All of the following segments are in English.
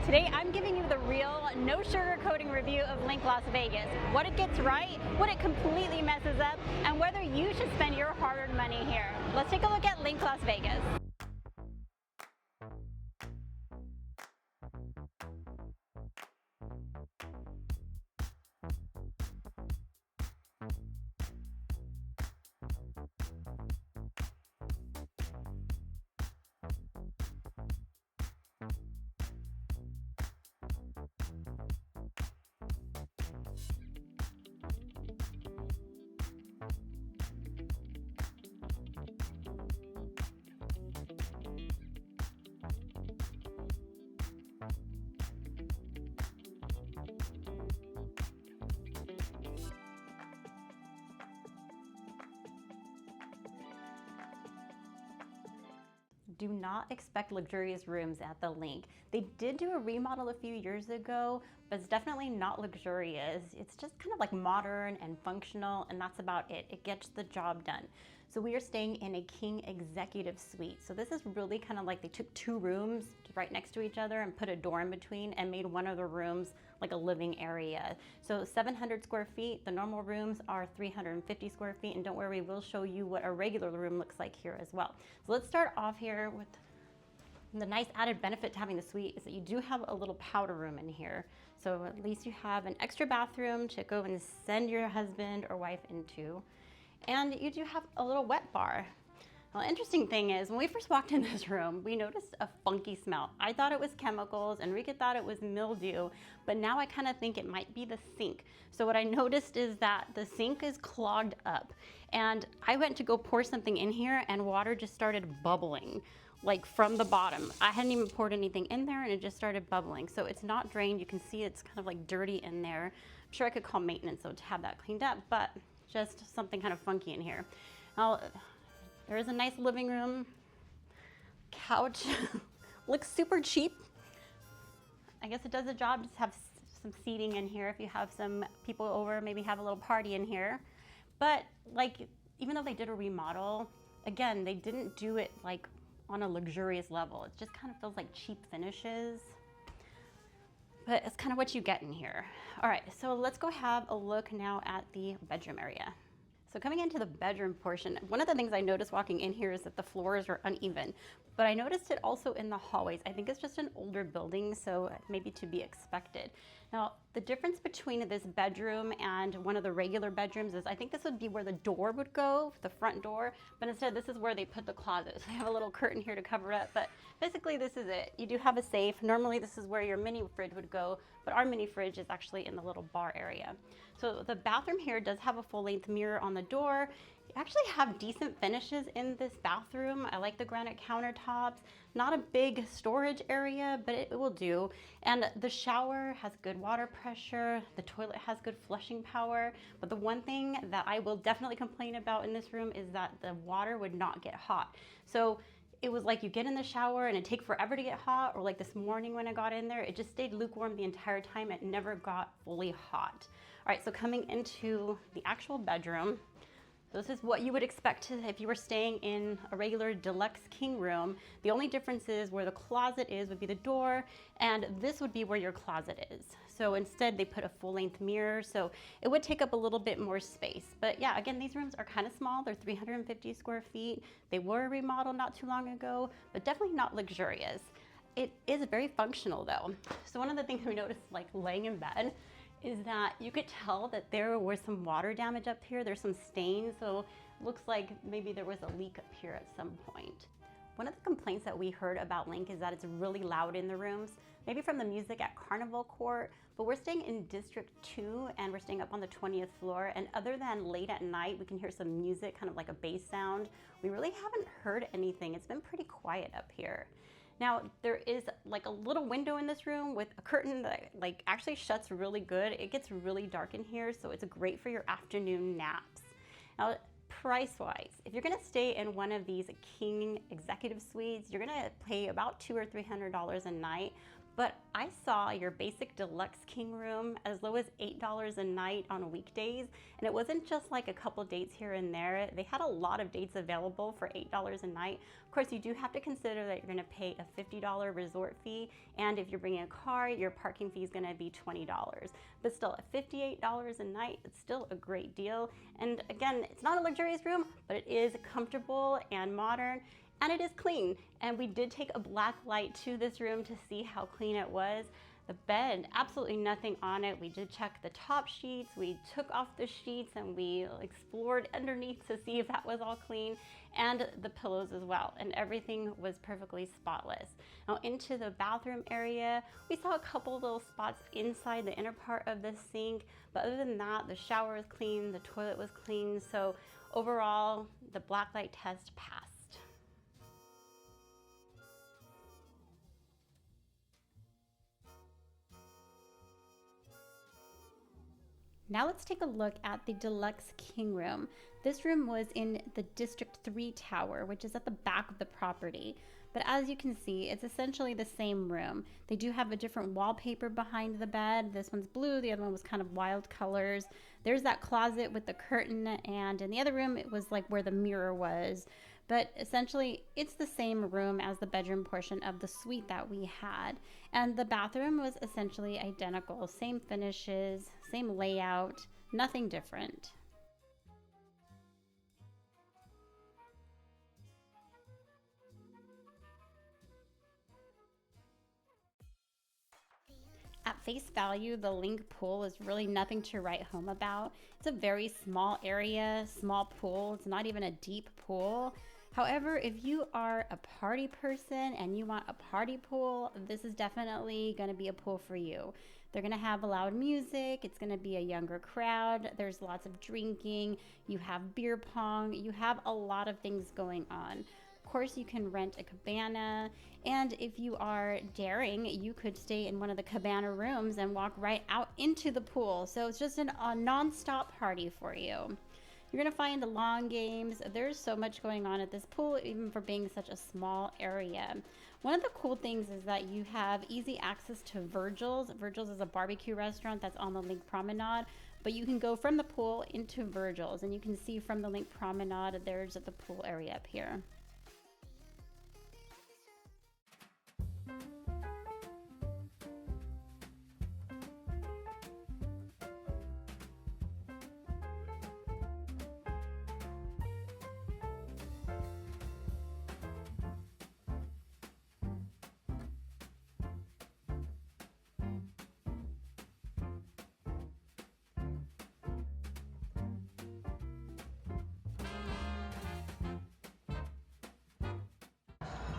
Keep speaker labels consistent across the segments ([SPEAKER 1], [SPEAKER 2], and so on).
[SPEAKER 1] Today I'm giving you the real, no sugarcoating review of LINQ Las Vegas. What it gets right, what it completely messes up, and whether you should spend your hard-earned money here. Let's take a look at LINQ Las Vegas. Do not expect luxurious rooms at the LINQ. They did do a remodel a few years ago, but it's definitely not luxurious. It's just kind of like modern and functional, and that's about it. It gets the job done. So we are staying in a king executive suite. So this is really kind of like they took two rooms right next to each other and put a door in between and made one of the rooms like a living area. So 700 square feet, the normal rooms are 350 square feet, and don't worry, we'll show you what a regular room looks like here as well. So let's start off here with the nice added benefit to having the suite is that you do have a little powder room in here. So at least you have an extra bathroom to go and send your husband or wife into. And you do have a little wet bar. Well, interesting thing is, when we first walked in this room, we noticed a funky smell. I thought it was chemicals, Enrique thought it was mildew, but now I kind of think it might be the sink. So what I noticed is that the sink is clogged up, and I went to go pour something in here and water just started bubbling, like from the bottom. I hadn't even poured anything in there and it just started bubbling. So it's not drained. You can see it's kind of like dirty in there. I'm sure I could call maintenance though to have that cleaned up, but just something kind of funky in here. Now, there is a nice living room. Couch looks super cheap. I guess it does the job. Just have some seating in here if you have some people over, maybe have a little party in here. But like, even though they did a remodel, again, they didn't do it like on a luxurious level. It just kind of feels like cheap finishes. But it's kind of what you get in here. All right, so let's go have a look now at the bedroom area. So coming into the bedroom portion, one of the things I noticed walking in here is that the floors are uneven, but I noticed it also in the hallways. I think it's just an older building, so maybe to be expected. Now, the difference between this bedroom and one of the regular bedrooms is I think this would be where the door would go, the front door, but instead this is where they put the closet. So they have a little curtain here to cover it, but basically this is it. You do have a safe. Normally this is where your mini fridge would go, but our mini fridge is actually in the little bar area. So the bathroom here does have a full-length mirror on the door. You actually have decent finishes in this bathroom. I like the granite countertops. Not a big storage area, but it will do. And the shower has good water pressure. The toilet has good flushing power. But the one thing that I will definitely complain about in this room is that the water would not get hot. So it was like you get in the shower and it'd take forever to get hot, or like this morning when I got in there, it just stayed lukewarm the entire time. It never got fully hot. All right, so coming into the actual bedroom, this is what you would expect if you were staying in a regular deluxe king room. The only difference is where the closet is would be the door, and this would be where your closet is. So instead they put a full-length mirror, so it would take up a little bit more space. But yeah, again, these rooms are kind of small. They're 350 square feet. They were remodeled not too long ago, but definitely not luxurious. It is very functional though. So one of the things we noticed like laying in bed is that you could tell that there was some water damage up here. There's some stains, so it looks like maybe there was a leak up here at some point. One of the complaints that we heard about LINQ is that it's really loud in the rooms, maybe from the music at Carnival Court, but we're staying in District 2 and we're staying up on the 20th floor, and other than late at night, we can hear some music, kind of like a bass sound. We really haven't heard anything. It's been pretty quiet up here. Now, there is like a little window in this room with a curtain that like actually shuts really good. It gets really dark in here, so it's great for your afternoon naps. Now, price-wise, if you're gonna stay in one of these king executive suites, you're gonna pay about $200 or $300 a night. But I saw your basic deluxe king room as low as $8 a night on weekdays. And it wasn't just like a couple dates here and there. They had a lot of dates available for $8 a night. Of course, you do have to consider that you're gonna pay a $50 resort fee. And if you're bringing a car, your parking fee is gonna be $20. But still, at $58 a night, it's still a great deal. And again, it's not a luxurious room, but it is comfortable and modern. And it is clean. And we did take a black light to this room to see how clean it was. The bed, absolutely nothing on it. We did check the top sheets. We took off the sheets and we explored underneath to see if that was all clean, and the pillows as well. And everything was perfectly spotless. Now into the bathroom area, we saw a couple little spots inside the inner part of the sink. But other than that, the shower was clean, the toilet was clean. So overall, the black light test passed. Now let's take a look at the deluxe king room. This room was in the District 3 tower, which is at the back of the property. But as you can see, it's essentially the same room. They do have a different wallpaper behind the bed. This one's blue, the other one was kind of wild colors. There's that closet with the curtain, and in the other room, it was like where the mirror was. But essentially, it's the same room as the bedroom portion of the suite that we had. And the bathroom was essentially identical. Same finishes, same layout, nothing different. At face value, the LINQ pool is really nothing to write home about. It's a very small area, small pool. It's not even a deep pool. However, if you are a party person and you want a party pool, this is definitely going to be a pool for you. They're going to have loud music. It's going to be a younger crowd. There's lots of drinking. You have beer pong. You have a lot of things going on. Of course, you can rent a cabana. And if you are daring, you could stay in one of the cabana rooms and walk right out into the pool. So it's just a non-stop party for you. You're gonna find the lawn games. There's so much going on at this pool, even for being such a small area. One of the cool things is that you have easy access to Virgil's. Virgil's is a barbecue restaurant that's on the LINQ Promenade, but you can go from the pool into Virgil's, and you can see from the LINQ Promenade, there's the pool area up here.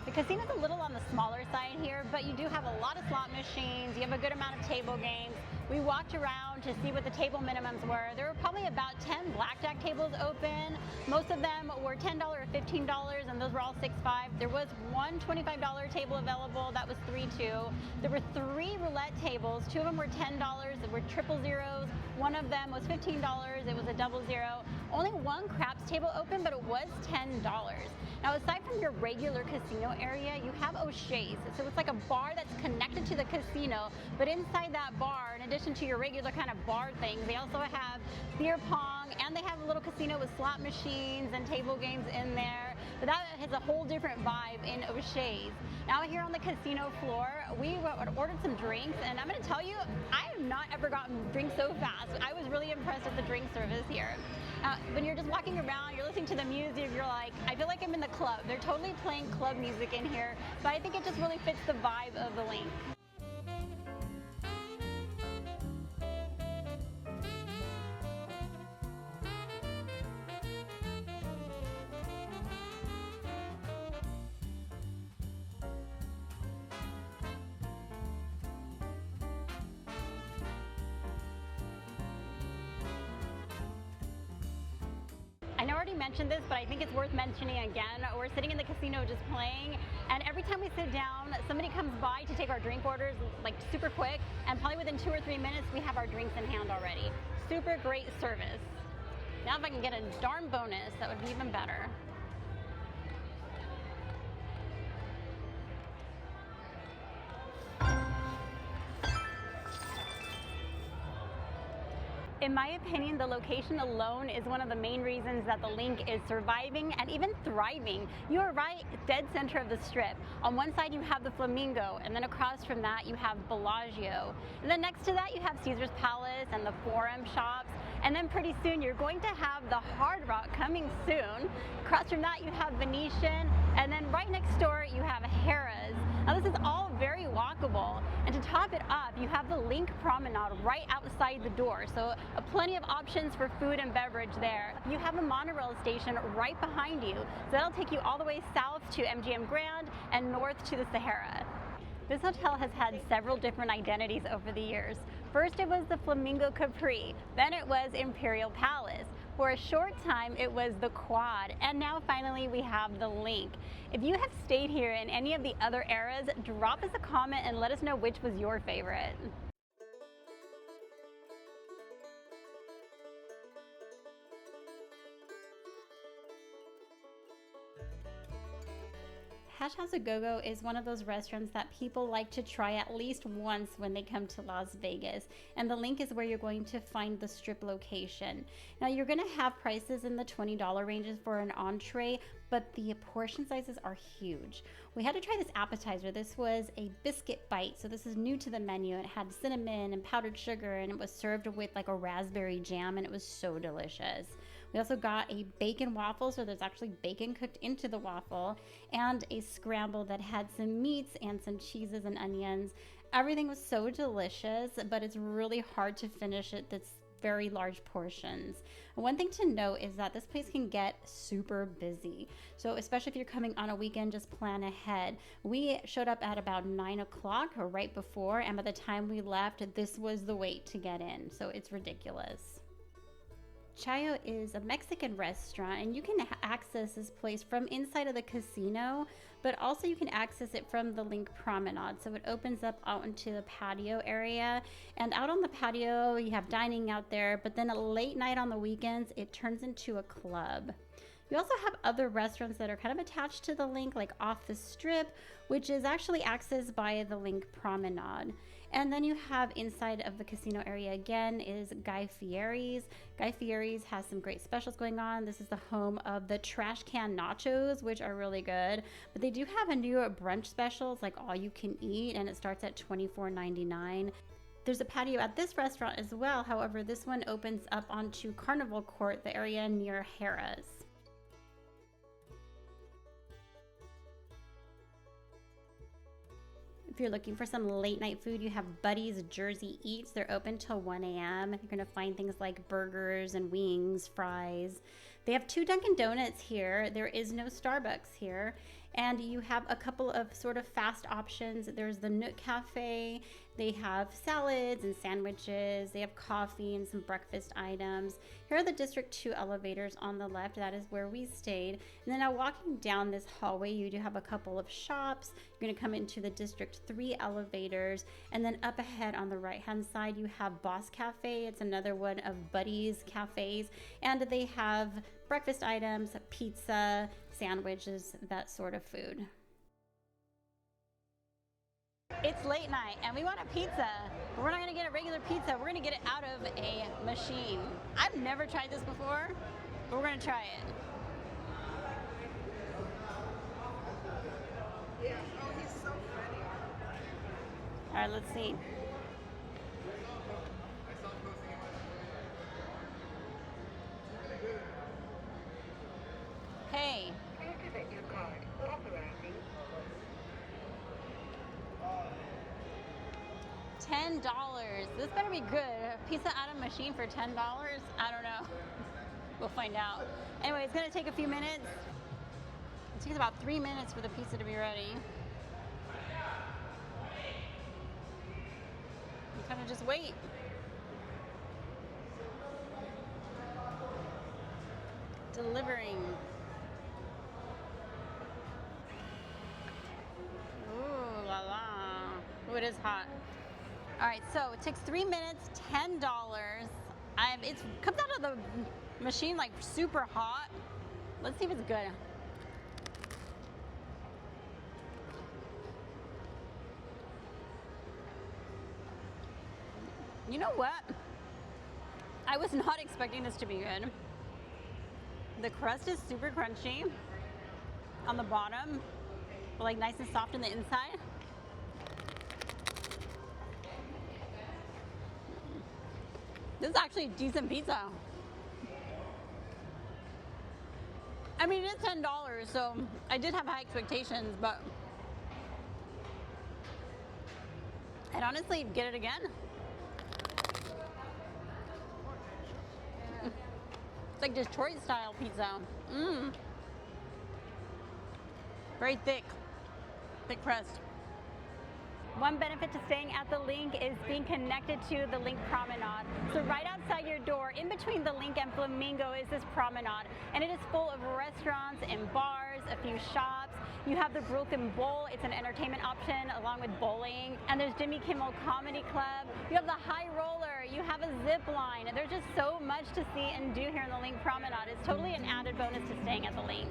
[SPEAKER 1] The casino's a little on the smaller side here, but you do have a lot of slot machines. You have a good amount of table games. We walked around to see what the table minimums were. There were probably about 10 blackjack tables open. Most of them were $10 or $15, and those were all $6.5. There was one $25 table available. That was $3.2. There were 3 roulette tables. 2 of them were $10. There were triple zeros. One of them was $15. It was a double zero. Only one craps table open, but it was $10. Now, aside from your regular casino area, you have O'Shea's. So it's like a bar that's connected to the casino, but inside that bar, in addition to your regular kind of bar things, they also have beer pong, and they have a little casino with slot machines and table games in there. But that has a whole different vibe in O'Shea's. Now here on the casino floor, we ordered some drinks, and I'm gonna tell you, I have not ever gotten drinks so fast. I was really impressed with the drink service here. When you're just walking around, you're listening to the music, you're like, I feel like I'm in the club. They're totally playing club music in here, but I think it just really fits the vibe of the LINQ. I know I already mentioned this, but I think it's worth mentioning again. We're sitting in the casino just playing, and every time we sit down, somebody comes by to take our drink orders, like super quick, and probably within 2 or 3 minutes, we have our drinks in hand already. Super great service. Now if I can get a darn bonus, that would be even better. In my opinion, the location alone is one of the main reasons that the LINQ is surviving and even thriving. You are right dead center of the strip. On one side you have the Flamingo, and then across from that you have Bellagio. And then next to that you have Caesar's Palace and the Forum shops. And then pretty soon you're going to have the Hard Rock coming soon. Across from that you have Venetian, and then right next door you have Harrah's. Now this is all very walkable, and to top it up, you have the LINQ Promenade right outside the door, so plenty of options for food and beverage there. You have a monorail station right behind you, so that'll take you all the way south to MGM Grand and north to the Sahara. This hotel has had several different identities over the years. First it was the Flamingo Capri, then it was Imperial Palace. For a short time it was the Quad, and now finally we have the LINQ. If you have stayed here in any of the other eras, drop us a comment and let us know which was your favorite. Hash House A Go-Go is one of those restaurants that people like to try at least once when they come to Las Vegas, and the LINQ is where you're going to find the strip location. Now you're going to have prices in the $20 ranges for an entree, but the portion sizes are huge. We had to try this appetizer. This was a biscuit bite, so this is new to the menu. It had cinnamon and powdered sugar, and it was served with like a raspberry jam, and it was so delicious. We also got a bacon waffle, so there's actually bacon cooked into the waffle, and a scramble that had some meats and some cheeses and onions. Everything was so delicious, but it's really hard to finish it. That's very large portions. One thing to note is that this place can get super busy. So especially if you're coming on a weekend, just plan ahead. We showed up at about 9 o'clock or right before, and by the time we left, this was the wait to get in. So it's ridiculous. Chayo is a Mexican restaurant, and you can access this place from inside of the casino, but also you can access it from the LINQ Promenade. So it opens up out into the patio area, and out on the patio you have dining out there, but then a late night on the weekends it turns into a club. You also have other restaurants that are kind of attached to the LINQ, like Off the Strip, which is actually accessed by the LINQ Promenade. And then you have inside of the casino area again is Guy Fieri's. Guy Fieri's has some great specials going on. This is the home of the trash can nachos, which are really good. But they do have a new brunch specials, like all you can eat, and it starts at $24.99. There's a patio at this restaurant as well. However, this one opens up onto Carnival Court, the area near Harrah's. If you're looking for some late night food, you have Buddy's Jersey Eats. They're open till 1 a.m. You're gonna find things like burgers and wings, fries. They have 2 Dunkin' Donuts here. There is no Starbucks here. And you have a couple of sort of fast options. There's the Nook Cafe. They have salads and sandwiches. They have coffee and some breakfast items. Here are the District 2 elevators on the left. That is where we stayed. And then now walking down this hallway, you do have a couple of shops. You're gonna come into the District 3 elevators. And then up ahead on the right-hand side, you have Boss Cafe. It's another one of Buddy's cafes. And they have breakfast items, pizza, sandwiches, that sort of food. It's late night and we want a pizza, but we're not gonna get a regular pizza. We're gonna get it out of a machine. I've never tried this before, but we're gonna try it.
[SPEAKER 2] Yeah. Oh, he's so funny.
[SPEAKER 1] All right, let's see. Hey.
[SPEAKER 2] Activate your card. Authorizing.
[SPEAKER 1] $10. This better be good. A pizza out of machine for $10? I don't know. We'll find out. Anyway, it's gonna take a few minutes. It takes about 3 minutes for the pizza to be ready. You kind of just wait. Delivering. Ooh la la. Ooh, it is hot. All right, so it takes 3 minutes, $10. It comes out of the machine like super hot. Let's see if it's good. You know what? I was not expecting this to be good. The crust is super crunchy on the bottom, but like nice and soft on the inside. This is actually a decent pizza. I mean, it is $10, so I did have high expectations, but I'd honestly get it again. It's like Detroit style pizza. Very thick crust. One benefit to staying at the LINQ is being connected to the LINQ Promenade. So right outside your door, in between the LINQ and Flamingo, is this promenade, and it is full of restaurants and bars, a few shops. You have the Brooklyn Bowl, it's an entertainment option along with bowling, and there's Jimmy Kimmel Comedy Club. You have the High Roller, you have a zip line. There's just so much to see and do here in the LINQ Promenade. It's totally an added bonus to staying at the LINQ.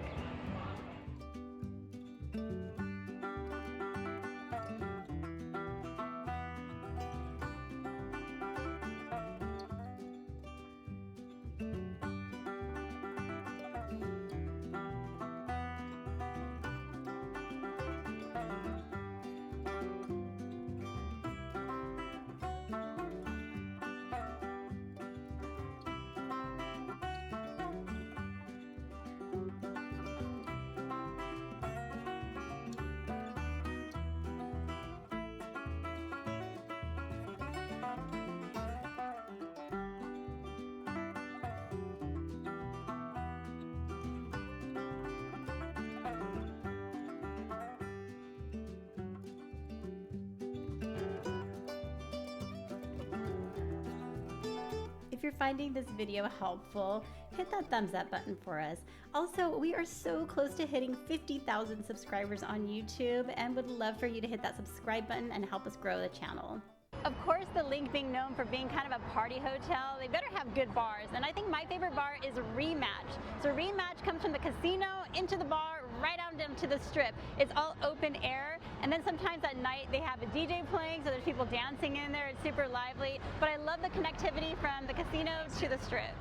[SPEAKER 1] If you're finding this video helpful, hit that thumbs up button for us. Also, we are so close to hitting 50,000 subscribers on YouTube and would love for you to hit that subscribe button and help us grow the channel. Of course, the LINQ being known for being kind of a party hotel, they better have good bars. And I think my favorite bar is Rematch. So Rematch comes from the casino into the bar, right out into the strip. It's all open air. And then sometimes at night they have a DJ playing, so there's people dancing in there. It's super lively. But I love the connectivity from the casino to the strip.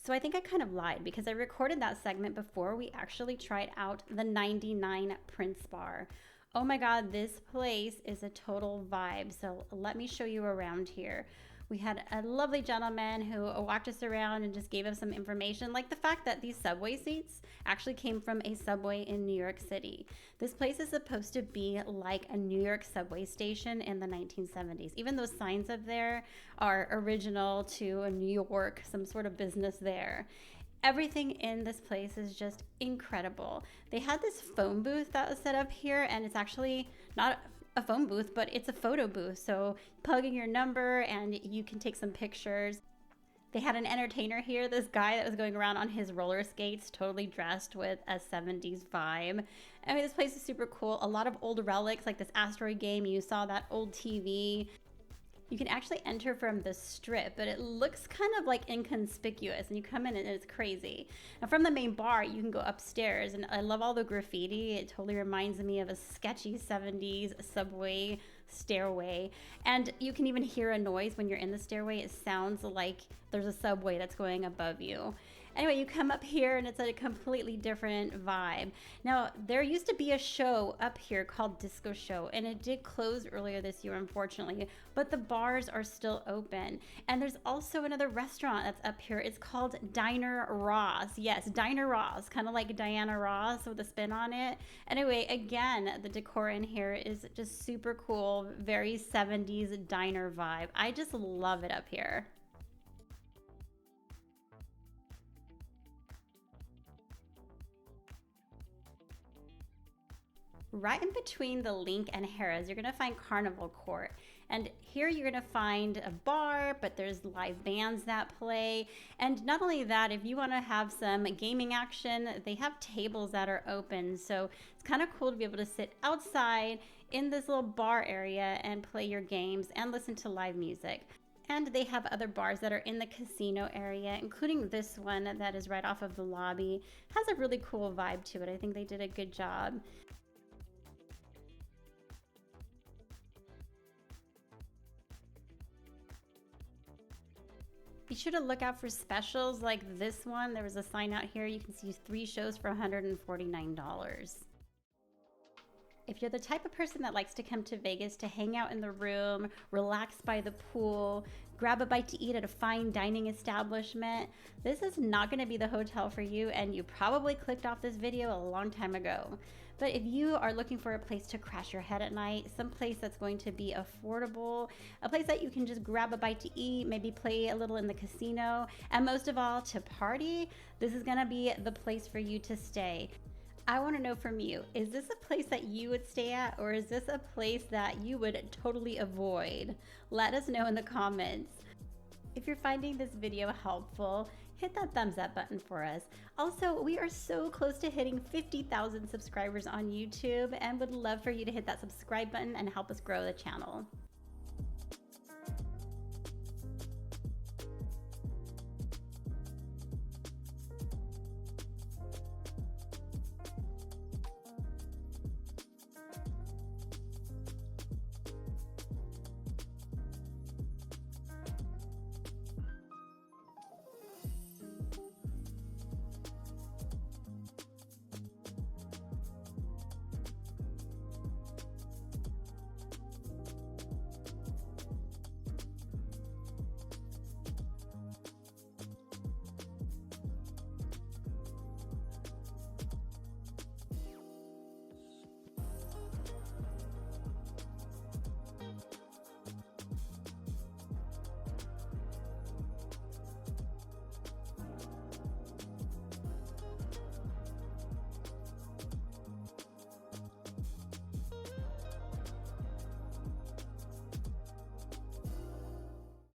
[SPEAKER 1] So I think I kind of lied because I recorded that segment before we actually tried out the 99 Prince Bar. Oh my God, this place is a total vibe. So let me show you around here. We had a lovely gentleman who walked us around and just gave us some information, like the fact that these subway seats actually came from a subway in New York City. This place is supposed to be like a New York subway station in the 1970s. Even those signs up there are original to New York, some sort of business there. Everything in this place is just incredible. They had this phone booth that was set up here, and it's actually not a phone booth, but it's a photo booth. So plug in your number and you can take some pictures. They had an entertainer here, this guy that was going around on his roller skates, totally dressed with a 70s vibe. I mean, this place is super cool. A lot of old relics, like this asteroid game. You saw that old TV. You can actually enter from the strip, but it looks kind of like inconspicuous, and you come in and it's crazy. Now from the main bar, you can go upstairs, and I love all the graffiti. It totally reminds me of a sketchy 70s subway stairway, and you can even hear a noise when you're in the stairway. It sounds like there's a subway that's going above you. Anyway, you come up here and it's a completely different vibe. Now, there used to be a show up here called Disco Show, and it did close earlier this year, unfortunately, but the bars are still open. And there's also another restaurant that's up here. It's called Diner Ross. Yes, Diner Ross, kind of like Diana Ross with a spin on it. Anyway, again, the decor in here is just super cool, very 70s diner vibe. I just love it up here. Right in between the LINQ and Harrah's, you're gonna find Carnival Court. And here you're gonna find a bar, but there's live bands that play. And not only that, if you wanna have some gaming action, they have tables that are open. So it's kind of cool to be able to sit outside in this little bar area and play your games and listen to live music. And they have other bars that are in the casino area, including this one that is right off of the lobby. Has a really cool vibe to it. I think they did a good job. Be sure to look out for specials like this one. There was a sign out here. You can see 3 shows for $149. If you're the type of person that likes to come to Vegas to hang out in the room, relax by the pool, grab a bite to eat at a fine dining establishment, this is not going to be the hotel for you, and you probably clicked off this video a long time ago. But if you are looking for a place to crash your head at night, some place that's going to be affordable, a place that you can just grab a bite to eat, maybe play a little in the casino, and most of all, to party, this is going to be the place for you to stay. I want to know from you, is this a place that you would stay at, or is this a place that you would totally avoid? Let us know in the comments. If you're finding this video helpful, hit that thumbs up button for us. Also, we are so close to hitting 50,000 subscribers on YouTube and would love for you to hit that subscribe button and help us grow the channel.